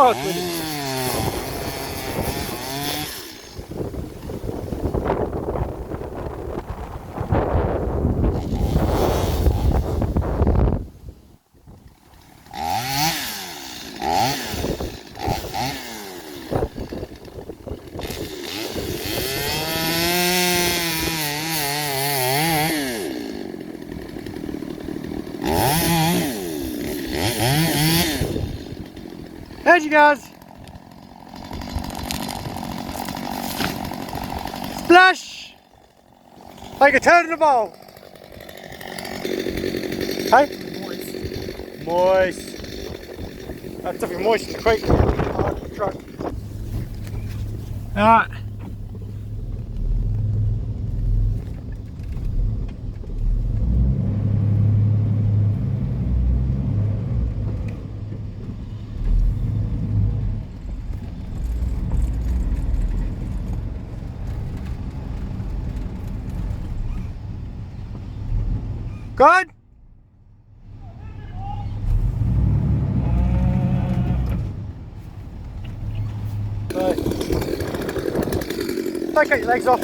Oh, it's windy. How'd you guys? Splash! Like a turd in a bowl. Hey? Moist. Moist. That's definitely moist in the creek. Oh, truck. Alright. Good? Right. Don't get your legs off.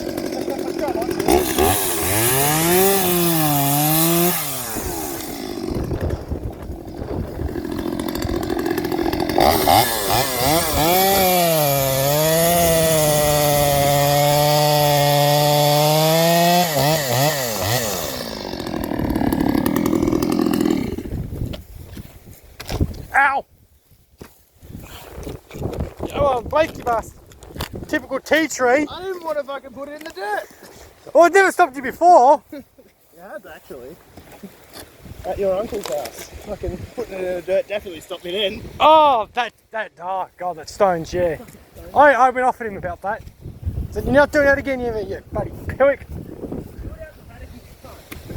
Ow! Come on, Blake, you bastard. Typical tea tree. I didn't want to fucking put it in the dirt. Oh, it never stopped you before. It has actually. At your uncle's house. Fucking putting it in the dirt definitely stopped me then. Oh, oh God, that stones, yeah. I went off at him about that. Said, you're not doing that again, you buddy pillock.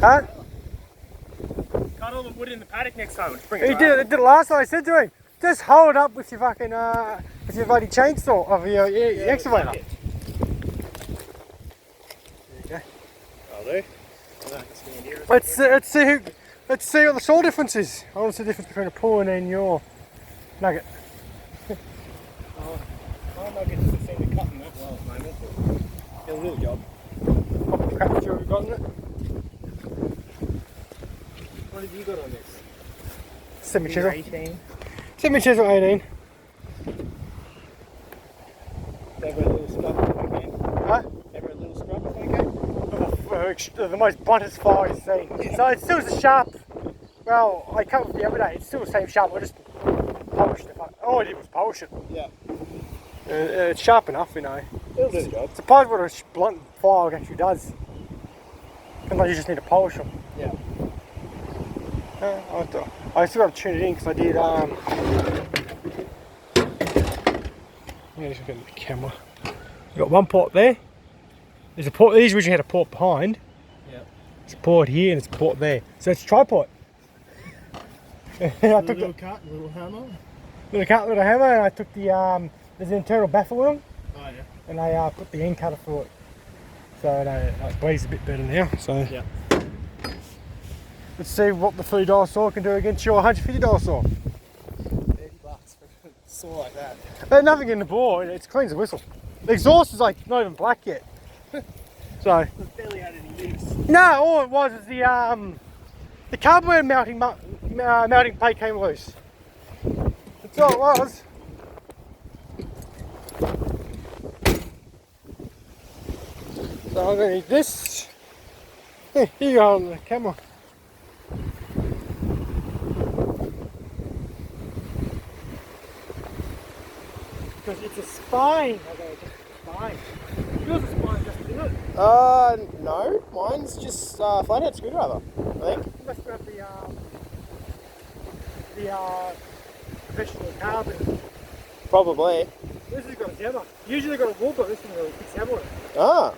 Huh? Cut all the wood in the paddock next time. Bring He did it last time. I said to him, just hold it up with your fucking, with your bloody chainsaw, of your excavator. There you go. I'll do. Stand here. Let's see what the saw difference is. I want to see the difference between a poulan and your nugget. My nugget doesn't seem to cut in that well at the moment. It'll do the job. Pop the crap that you've got in it. What have you got on this? Semi-chisel. 18. Semi-chisel 18. Ever a little scrub again? Huh? Ever a little scrub again? The most bluntest file I've seen. So it's still the sharp. Well, I cut it the other day. It's still the same sharp. I just polished it. All I did was polish it. Yeah. It's sharp enough, you know. It'll do the job. Surprised what a blunt file actually does. Sometimes you just need to polish them. Yeah. I still got to tune it in because I did. Yeah, just get the camera. You got one port there. There's a port. These originally had a port behind. Yeah. It's a port here and it's a port there. So it's a tripod. I took little cut, little hammer. Little cut, little hammer, and I took the there's an internal baffle in them. Oh yeah. And I put the end cutter through it. So it bleeds a bit better now. So yeah. Let's see what the $30 saw can do against your $150 saw. $30 for a saw like that. There's nothing in the bore, it's clean as a whistle. The exhaust is like not even black yet. So It barely had any use. no, all it was the cardboard mounting plate came loose. That's all it was. So I'm going to need this. Here you go on the camera. Because it's a spine. Okay, just a spine. Yours is a spine just to do it. No. Mine's just flathead screwdriver, I think. You must have the professional carbon. Probably. This has got a hammer. Usually got a wool, but this one really fix hammer on it. Ah.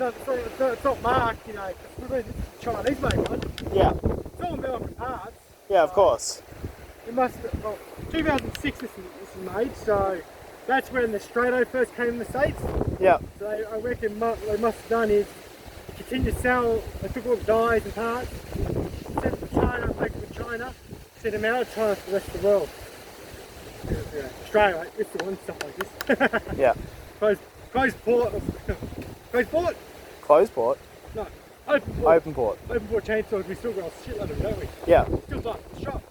It's not marked, you know, it's Chinese made one. Yeah. It's all American parts. Yeah, of course. It must have, well, 2006 this is made, so that's when the Strato first came in the States. Yeah. So I reckon what they must have done is continue to sell, they took all the dies and parts, sent them to China, make them in China, sent them out of China to the rest of the world. Yeah, Australia, like, it's the one stuff like this. Yeah. Closed port. Closed port? Closed port? No. Open port. Open port. Open port chainsaws, we still got a shitload of them, don't we? Yeah. Still done. Shop.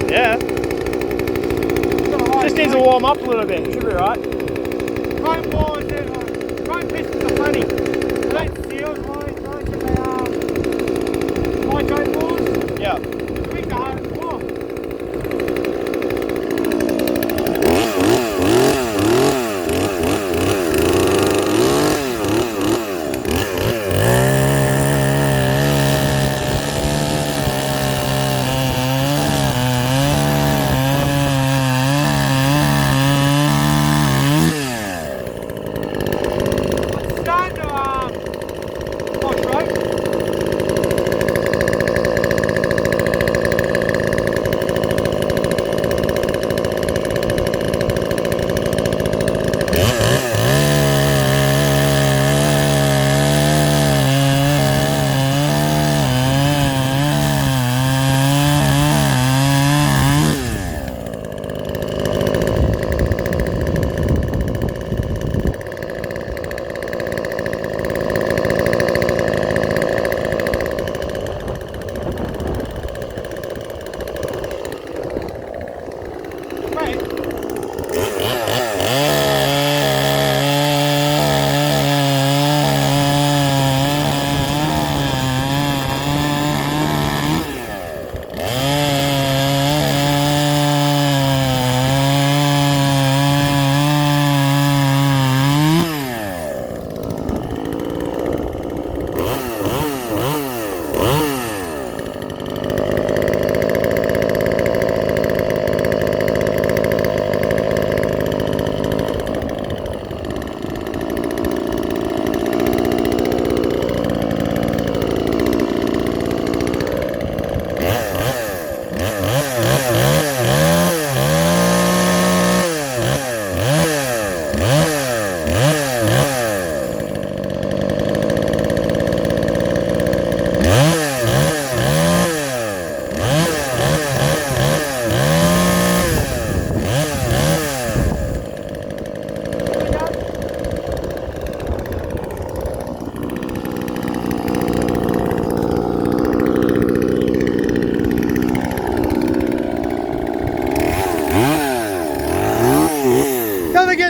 Yeah. Just needs to warm up a little bit. Should be right. Chrome bores, chrome pistons are funny. They don't seal, right? Micro bores. Yeah. We go. Oh.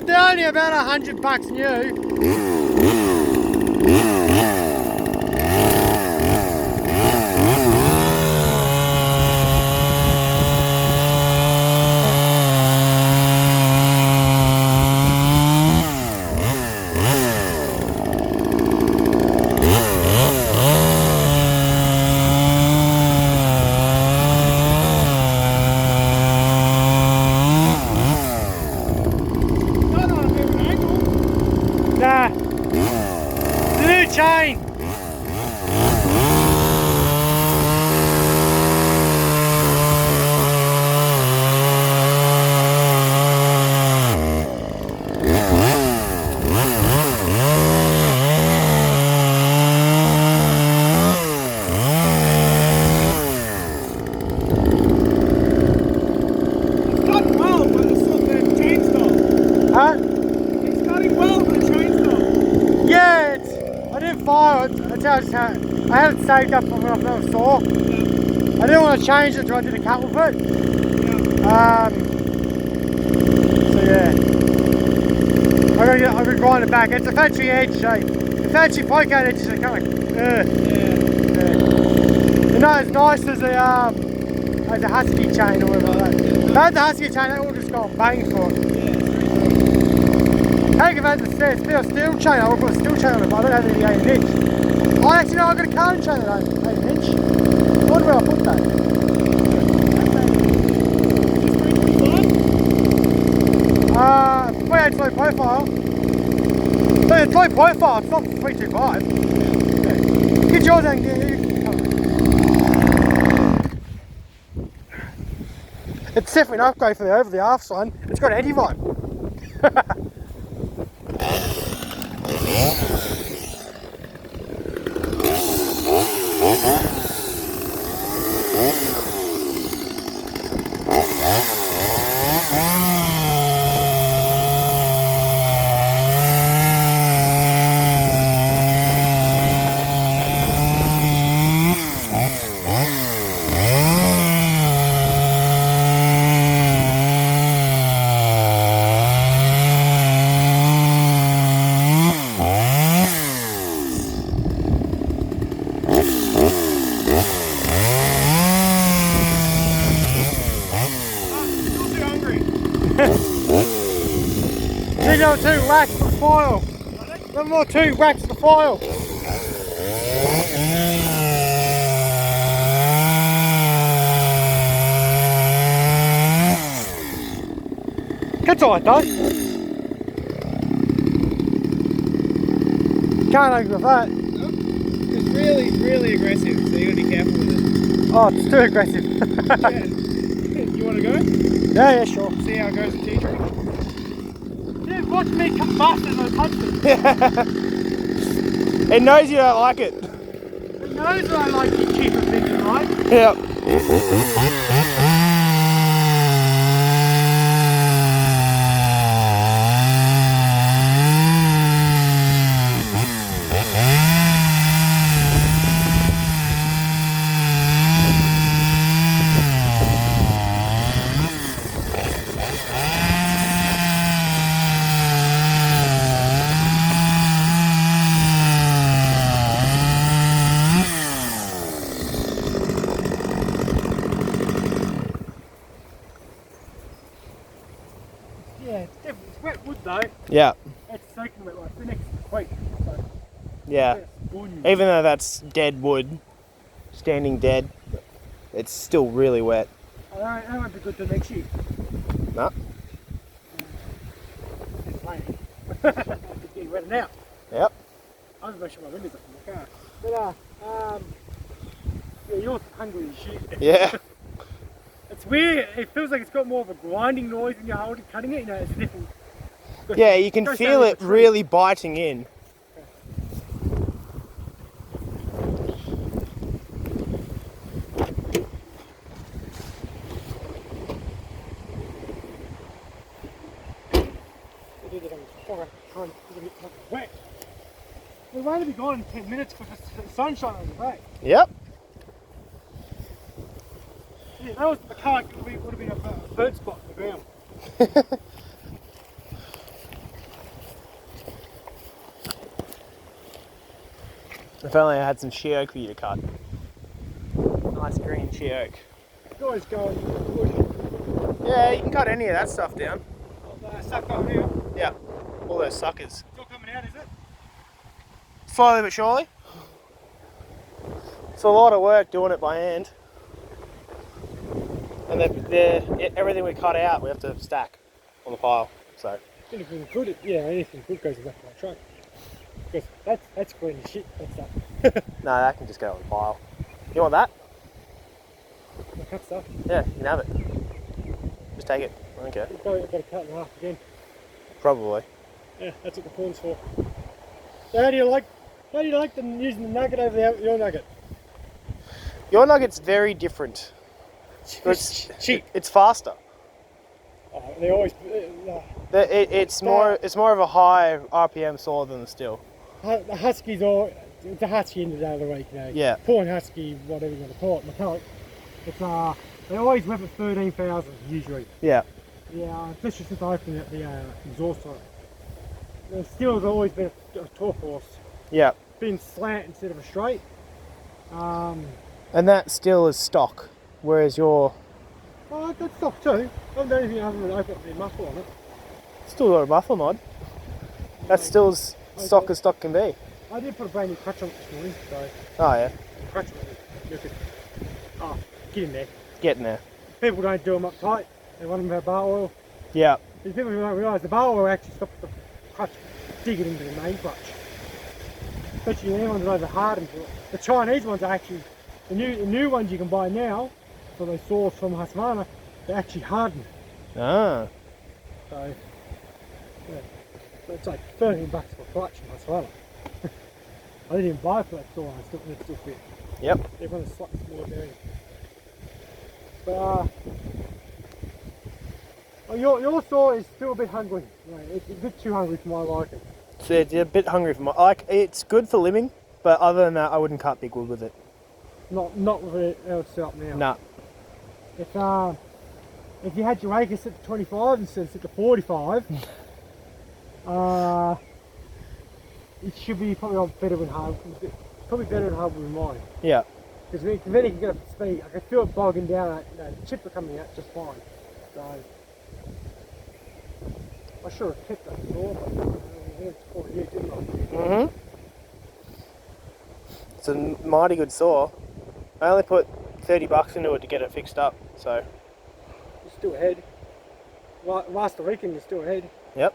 They're only about $100 new. Nah. I had it saved up when I first saw. I didn't want to change it until I did a cut with it. So yeah. I've got to grind it back. It's a fancy edge, so the fancy poke edges are kind of You know, it's nice as a husky chain or whatever like that. If I had the husky chain, that would just go and bang for it. Take it out the stairs, it's a steel chain. I would put a steel chain on it, but I don't have any 8 inch. Oh, actually, no, I've got a carbon chain that 8 inch. I wonder where I put that. Way it's low profile. No, it's low profile, it's not 325. Yeah. Get yours and get it. It's definitely an upgrade for the over the half sign. It's got an anti-vibe. Number 2, wax the foil. Number 2, wax the foil. That's alright though. Can't argue with that. It's really aggressive, so you gotta be careful with it. Oh, it's too aggressive. Yeah. You wanna go? Yeah, sure. See how it goes with teaching? Watch me cut faster than I punch it. It knows you don't like it. It knows that I like the cheaper things, right? Yep. Yeah, it's wet wood though. Yeah. It's soaking wet like the next week. So Yeah. Even though that's dead wood, standing dead, it's still really wet. That won't be good till next year. No. It's raining. It's getting wetter now. Yep. I'm going to shut my windows up in the car. But yeah, you're hungry as shit. Yeah. It's weird. It feels like it's got more of a grinding noise when you're holding, cutting it. You know, it's different. Yeah, you can feel it really biting in. We've only been gone in 10 minutes because the sunshine on the back. Yep. Yeah, that was the car. It would have been a bird spot in the ground. If only I had some she oak for you to cut. Nice green she oak. It's always going in the bush. Yeah, you can cut any of that stuff down. Stuff going here. Yeah, all those suckers. It's all coming out, is it? Slowly but surely. It's a lot of work doing it by hand. And everything we cut out, we have to stack on the pile. So. Anything good, yeah, anything good goes in the back of my truck. Because that's green as shit, that stuff. No, that can just go on the pile. You want that? The cut stuff. Yeah, you can have it. Just take it. I don't care. I've got to cut it in half again. Probably. Yeah, that's what the pawn's for. So how do you like them using the nugget over your nugget? Your nugget's very different. It's cheap. It's faster. Oh, they always. It's more of a high RPM saw than the stihl. The Huskies are it's a husky in the day of the week, you know. Yeah. Poulan husky, whatever you want to call it, mcculloch. It's they always rep at 13,000 usually. Yeah. Yeah, especially since I opened the exhaust on it. The still's always been a torque horse. Yeah. Been slant instead of a straight. And that still is stock, whereas your Oh, that's stock too. I haven't done anything other than open up the muffle on it. still got a muffle mod. That's still as stock as stock can be. I did put a brand new clutch on it this morning, so Oh yeah. clutch on it. Oh, get in there. Getting there. People don't do them up tight. They want them to have bar oil. Yeah. These people don't realise the bar oil actually stops the clutch digging into the main clutch. Especially the ones that are hardened. The Chinese ones are actually, the new ones you can buy now, so they source from Husqvarna, they're actually hardened. Ah. So, yeah. So it's like 13 bucks for a clutch in Husqvarna. I didn't even buy it for that store, it still fit. Yep. Everyone's slightly smaller bearing. But your saw is still a bit hungry. You know, it's a bit too hungry for my liking. So it's a bit hungry for my like. It's good for limbing, but other than that, I wouldn't cut big wood with it. Not with it how it's set up now. Nah. If you had your acre set to 25 instead of set to 45, it should be probably better than hard. Probably better than hard than mine. Yeah. Because then you can get up to speed. I can feel it bogging down. You know, the chips are coming out just fine. So I should have kept that saw, but it's for you, didn't I? Mhm. It's a mighty good saw. I only put 30 bucks into it to get it fixed up. So. You're still ahead. Last weekend, you're still ahead. Yep.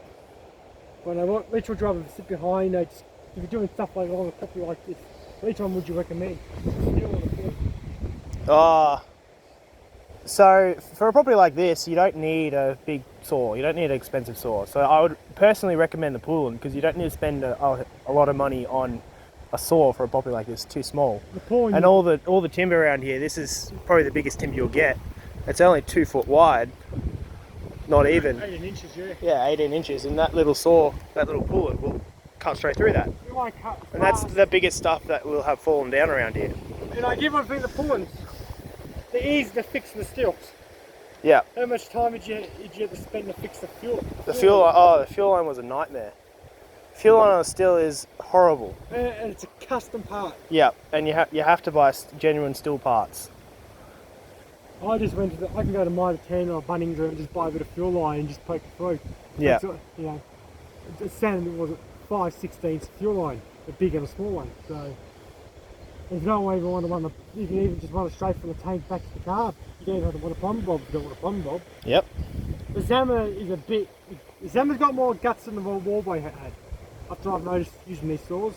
When I want each one driver to sit behind, just, if you're doing stuff like on a property like this, which one would you recommend? So for a property like this, you don't need a big saw. You don't need an expensive saw. So I would personally recommend the poulan because you don't need to spend a lot of money on a saw for a property like this. It's too small. And all the timber around here, this is probably the biggest timber you'll get. It's only 2 foot wide. Not even. 18 inches, yeah. Yeah, 18 inches, and that little saw, that little poulan will cut straight through that. And that's the biggest stuff that will have fallen down around here. And I give one thing the poulans. They're easy to fix the stills. Yeah. How much time did you have to spend to fix the fuel? The fuel line was a nightmare. Fuel line on a still is horrible. And it's a custom part. Yeah, and you have to buy genuine still parts. I just went to I can go to Mitre 10 or Bunnings and just buy a bit of fuel line and just poke it through. Yeah. You know, it sounded, was it 5/16 fuel line, a big and a small one. So if you don't even want to run you can even just run it straight from the tank back to the carb. You don't even want a plumber bob if you don't want a plumber bob. Yep. The Zama is a bit, the Zama's got more guts than the wallboy had. After I've noticed using these saws.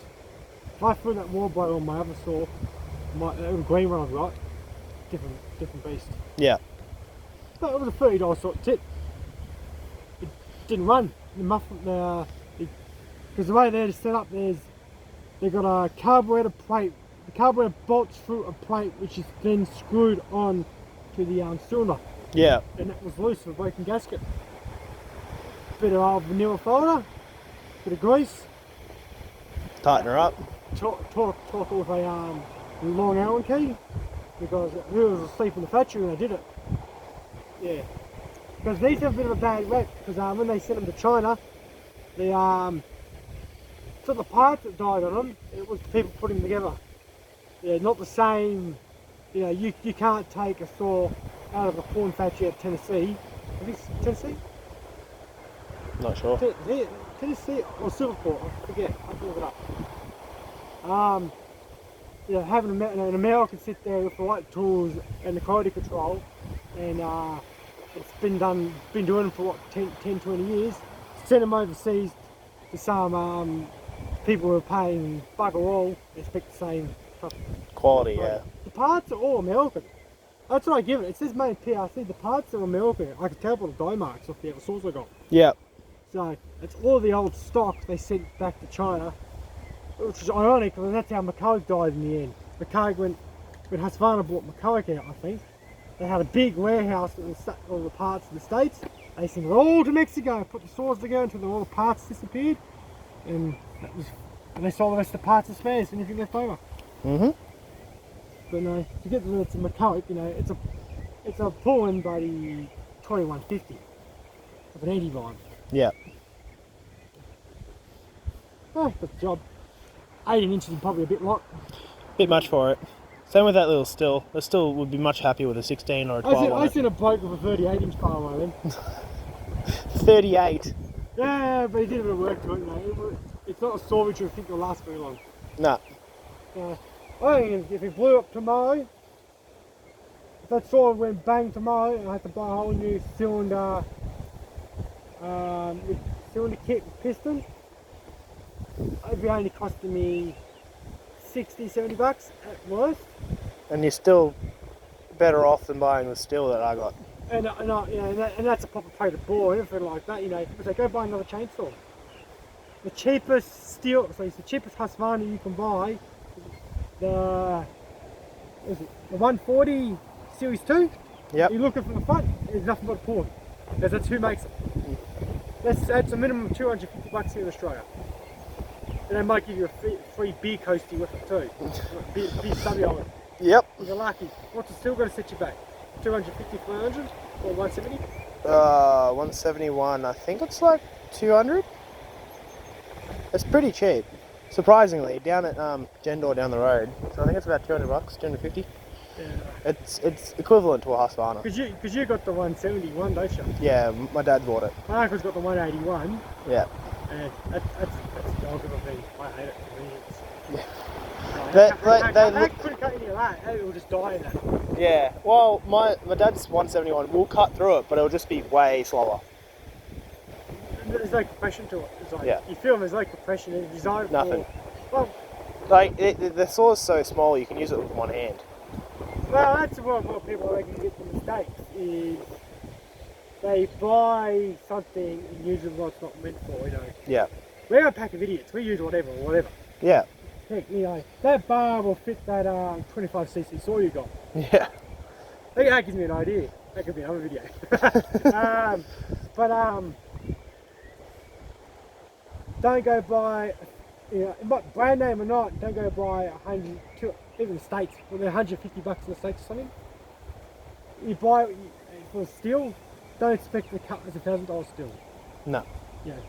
If I threw that wallboy on my other saw, that little green one I've got, different beast. Yeah. But it was a $30 sort of tip. It didn't run. The muffler, because the way they're set up, they've got a carburetor plate. The carburetor bolts through a plate which is then screwed on to the cylinder. Yeah. And that was loose with a broken gasket. Bit of old vanilla folder, bit of grease. Tighten her up. Torque with a long Allen key. Because who was asleep in the factory when I did it. Yeah. Because these have a bit of a bad rep, because when they sent them to China, the parts that died on them, it was people putting them together. Yeah, not the same, you know, you can't take a saw out of a corn factory at Tennessee. I think it's Tennessee? Not sure. Tennessee or Silverport, I forget, I have to look it up. You know, having an American sit there with the right tools and the quality control, and it's been doing it for what, 10, 20 years. Send them overseas to some people who are paying bugger all, expect the same stuff. Quality, yeah. The parts are all American. That's what I give it. It says made in PRC. The parts are American. I can tell by the die marks off the other saws I got. Yeah. So it's all the old stock they sent back to China. Which is ironic because that's how mcculloch died in the end. mcculloch when Husqvarna bought mcculloch out, I think, they had a big warehouse with all the parts in the States. They sent it all to Mexico, put the saws together until all the parts disappeared, and that was and they sold the rest of the parts and spares, anything left over. Mm-hmm. But no, to get the mcculloch, you know, it's a poulan by the 2150 of an anti-vine. Yeah. Oh, that's the job. 18 inches is probably a bit lot. Bit much for it. Same with that little still. The still would be much happier with a 16 or a 12 I seen a bloke with a 38 inch pile one of them. 38. Yeah, but he did a bit of work to it, you know. It's not a saw which you think will last very long. Nah. I think if it blew up tomorrow, if that saw went bang tomorrow and I had to buy a whole new cylinder, cylinder kit and piston, it'd be only costing me 60, 70 bucks at worst. And you're still better off than buying the still that I got. And that's a proper plated bore and everything like that, you know. So go buy another chainsaw. The cheapest steel, so it's the cheapest Husqvarna you can buy. The 140 Series 2. Yep. You look at it from the front, it's nothing but a poulan. That's who makes it. That's a minimum of 250 bucks here in Australia. And they might give you a free beer coastie with it too. beer stubby on it. Yep. You're lucky. What's it still going to set you back? 250, 300 or 170? 171. I think it's like 200. It's pretty cheap, surprisingly. Down at Gendor down the road, so I think it's about 200 bucks, 250. Yeah. It's equivalent to a Husqvarna. Because you got the 171, don't you? Yeah, my dad bought it. My uncle's got the 181. Yeah. And that's a dog of a thing. I hate it. Yeah. They couldn't cut any of that. It will just die in that. Yeah. Well, my dad's 171. We'll cut through it, but it'll just be way slower. There's no compression to it. It's like, yeah. You feel there's no compression. It's designed nothing. Well, like the saw's so small, you can use it with one hand. Well, that's what people can get the mistakes is they buy something and use it what it's not meant for. You know. Yeah. We're a pack of idiots. We use whatever. Yeah. Heck, you know, that bar will fit that 25cc saw you got. Yeah. I think that gives me an idea. That could be another video. Don't go buy, you know, brand name or not, don't go buy 100, even the States, when they're 150 bucks in the States or something. You buy it for steel, don't expect the cut as $1,000 steel. No. Yeah.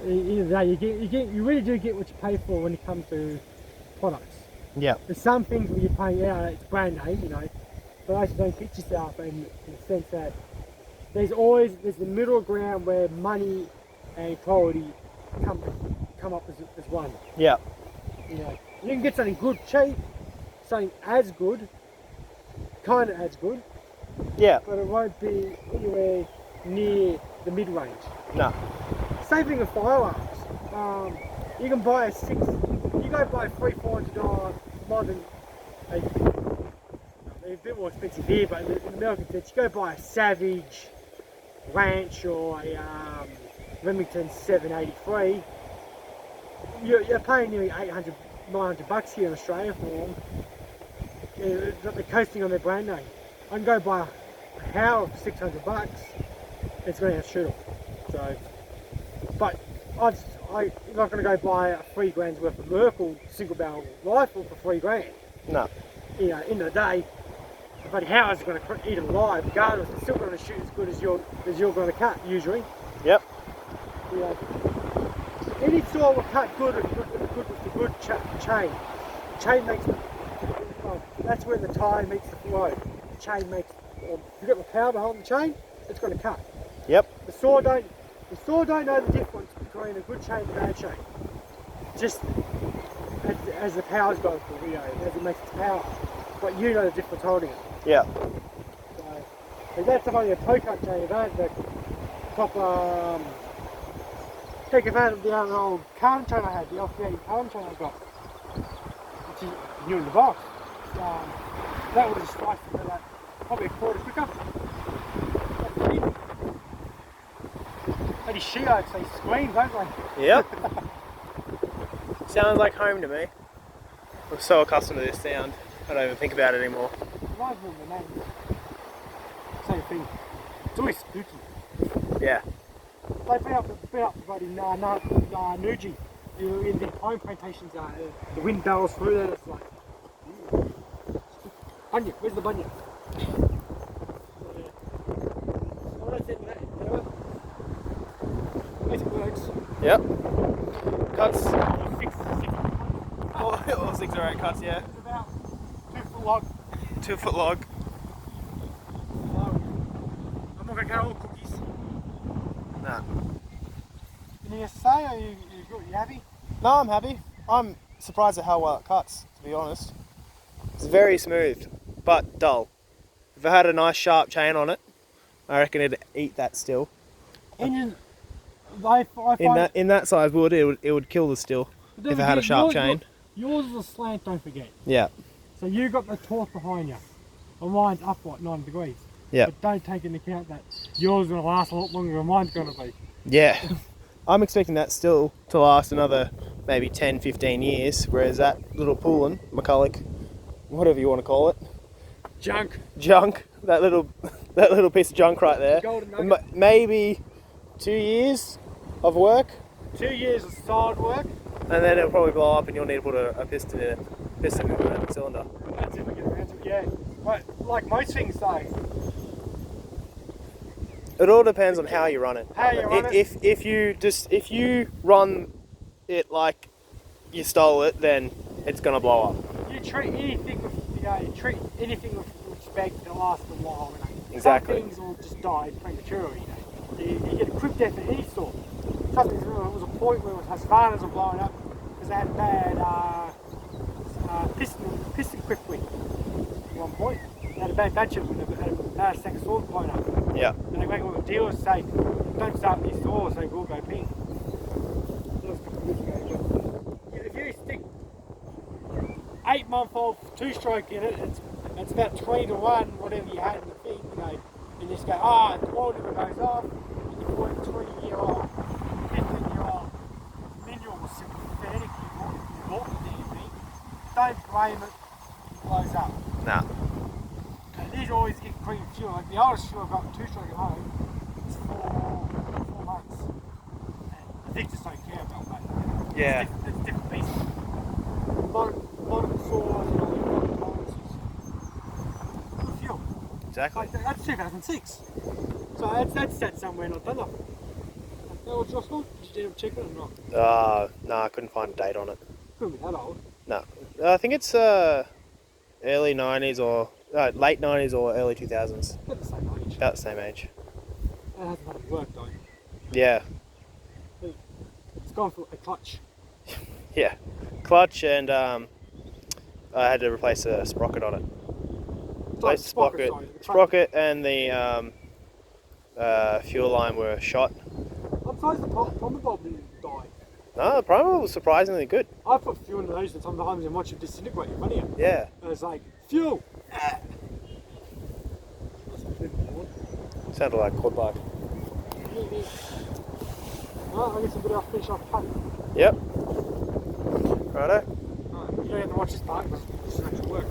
Either that, you really do get what you pay for when it comes to products. Yeah. There's some things where you're paying out, it's brand name, you know, but I just don't get yourself in the sense that there's the middle ground where money and quality come up as one. Yeah. You know, you can get something good cheap, something as good, kind of as good. Yeah. But it won't be anywhere near the mid-range. No. Same thing with firearms. You can buy you go buy a $300-$400 modern, they're a bit more expensive here, but in the American sense, you go buy a Savage, Ranch or a Remington 783, you're paying nearly 800, 900 bucks here in Australia for them. They're coasting on their brand name. I can go buy a Howard for 600 bucks, it's going to outshoot them. So, but I'm not going to go buy a $3,000 worth of Merkel single barrel rifle for $3,000. No. You know, end of the day, but Howard's going to eat it alive regardless. It's still going to shoot as good as you're going to cut usually. Yep. Yeah. Any saw will cut good with the good chain. The chain makes that's where the tie meets the flow. The chain makes. If you've got the power behind the chain, it's going to cut. Yep. The saw don't know the difference between a good chain and a bad chain. Just as the power's going through, you know, as it makes its power. But you know the difference holding it. Yeah. So that's only a toe cut chain. The proper. Take advantage of the other old carbon chain I had, the off-creating carbon chain I got, which is new in the box. That would have sliced into that probably a quarter quicker. Bloody sheet oaks, they scream, don't they? Yep. Sounds like home to me. I'm so accustomed to this sound, I don't even think about it anymore. Reminds me of the names. Same thing. It's always spooky. Yeah. They've been up to bloody Nuji you're in the pine plantations, the wind barrels through there, it's like, bunyip, where's the bunyip? Oh, that's it, mate. It works. Yep. Cuts. 6 All 6 or 8 cuts, yeah. It's about 2 foot long. 2 foot log. I'm not going to get all cookies. Nah. Anything to say, or you good? You happy? No, I'm happy. I'm surprised at how well it cuts, to be honest. It's very smooth, but dull. If it had a nice sharp chain on it, I reckon it'd eat that still. Engine, I find In that size wood, it would kill the still if it had a sharp chain. Yours is a slant, don't forget. Yeah. So you got the torque behind you. And mine's up, what, 9 degrees. Yeah. But don't take into account that yours is going to last a lot longer than mine's going to be. Yeah. I'm expecting that still to last another maybe 10, 15 years, whereas that little poulan, mcculloch, whatever you want to call it, Junk. that little piece of junk right there, Golden nugget. maybe 2 years of work, 2 years of solid work. and then it'll probably blow up and you'll need to put a piston in the cylinder. That's if we get around to it, yeah. But like most things though, It all depends on how you run it. How you run it? If you run it like you stole it, then it's gonna blow up. you treat anything with, you treat anything with respect, it'll last a while, Exactly. Some things will just die prematurely, You get equipped there for any sort. Trust me, there was a point where Husqvarnas were blowing up because they had bad piston quickly at one point. They had a bad batch of them, and had a bad stack of saws blown up. Yeah. And they went with the dealers say, don't start these saws, they will go ping. That was a couple of years ago. But if you stick 8-month-old 2-stroke in it, it's about 20 to 1, whatever you had in the thing, and you just go, the quality goes off, and you put a 20-year-old, 15-year-old manual was synthetic, you bought the damn thing, don't blame it, it blows up. Nah. And these always get clean fuel. Like the oldest fuel I've got 2-stroke at home is 4 months. And the Victors don't care about that. Yeah. It's a different beast. Modern saws and all the modern tolerances. Good fuel. Exactly. Like that's 2006. So that's set somewhere not done nothing. Like that old Jocelyn? Did you check it or not? No, I couldn't find a date on it. Couldn't be that old. No. I think it's early 90s or late 90s or early 2000s. About the same age. About the same age. That hasn't had any work though. Yeah. It's gone for a clutch. Yeah. Clutch and I had to replace a sprocket on it. Replace the sprocket and the fuel line were shot. I'm surprised the plumber bob didn't die. No, the primer was surprisingly good. I put fuel in those and sometimes and watch it disintegrate in front of you. Yeah. And it's like, fuel! Sounded like quad bike. Well, I guess we better finish off cut. Yep. Righto. You don't have to watch this part, but this is actual work.